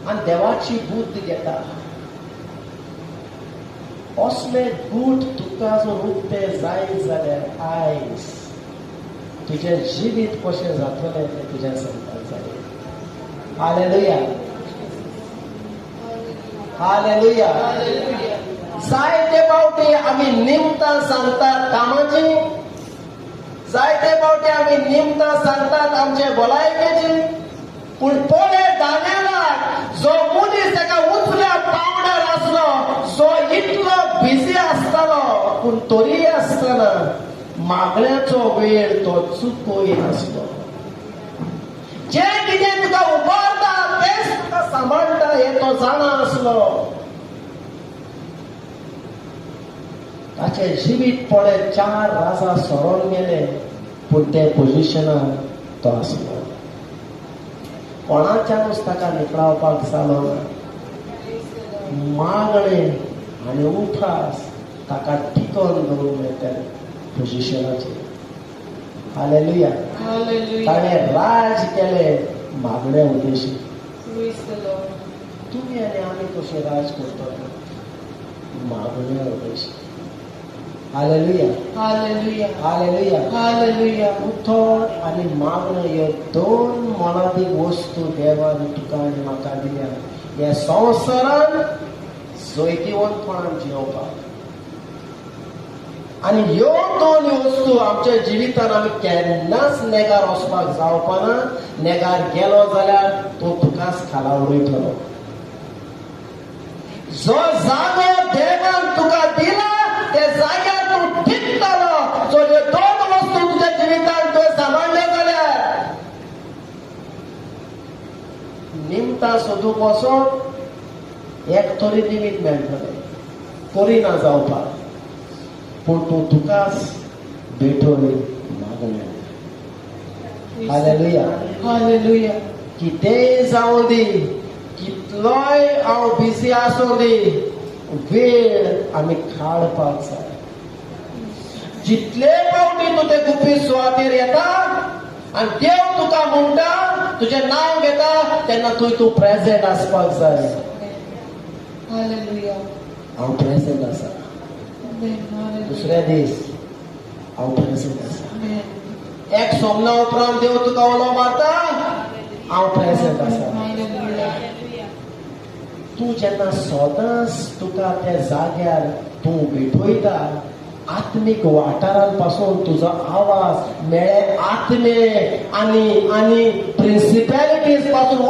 आणि देवाची बुद्ध घेता. असले बूट तुका जर उक्ते जायत जाल्यार आयज तुझे जिवीत कशें जातलें तें तुज्या सांगपाक जाय. Hallelujah, hallelujah. जायते फावटी आमी निमतां सांगतात कामाची, जायते फावटी आमी निमतां सांगतात आमचे भलायकेची, पूण पोळे दानेलाक जो मनीस ताका उचल्या पावण्यार आसलो, जो इतलो बिजी आसतालो, पूण तरी आसतना मागण्याचो वेळ तो चुकोय नासलो. जे कितें तुका उबारता तेच तुका सांबाळटा हे तो जाणा आसलो. ताचे जिवीत पळय 4 राजा सोरोन गेले, पूण ते पोजिशनार तो आसलो. कोणाच्यानूच ताका निकळावपाक जालो ना. मागणे आनी उठास ताका टिकोवन दवरूंक मेळटा पोजिशनाचेर. हालेलुया. ताणें राज केलें मागण्या उद्देशी. तुमी आनी आमी कशें राज करतले? मागण्या उद्देशी. Hallelujah, hallelujah, hallelujah, hallelujah. उठोन आनी मागणं ह्यो 2 मोलादीक वस्तू देवान तुका आनी म्हाका दिल्या ह्या संवसारान जैतिवंतपणान जियोवपाक. आनी ह्यो 2 वस्तू आमच्या जिवितान आमी केन्नाच नेगार वचपाक जावपाना. नेगार गेलो जाल्यार तो तुकाच खाला उडयतलो. जो जागो देवान तुका दिला त्या जाग्यार तूं टिकतलो. जो ह्यो 2 वस्तू तुज्या जिवितान तुवें सांबाळल्यो जाल्यार निमतां सोदूंक वचोन एक तरी निमित मेळटलें, तरी ना जावपाक, पूण तूं तुकाच भेटोय मागण्या. Hallelujah, hallelujah. कितेंय जावं दी, कितलोय हांव बिजी आसूं दी, वेळ आमी काडपाक जाय. जितले फावटी तूं ते गुपीत सुवातेर येता आनी देव तुका म्हणटा, तुजें नांव घेता, तेन्ना तूं प्रेझेंट आसपाक जाय. हालेलुया. हांव प्रेझेंट आसा. दुसरे दीस हांव प्रेझेंट आसा. एक सोमना उपरांत देव तुका उलो मारता, हांव प्रेझेंट आसा. तूं जेन्ना सदांच तुका त्या जाग्यार तूं भेटयता, आत्मीक वाठारान पासून तुजो आवाज मेळे आत्मे आनी प्रिन्सिपॅलिटीज पासून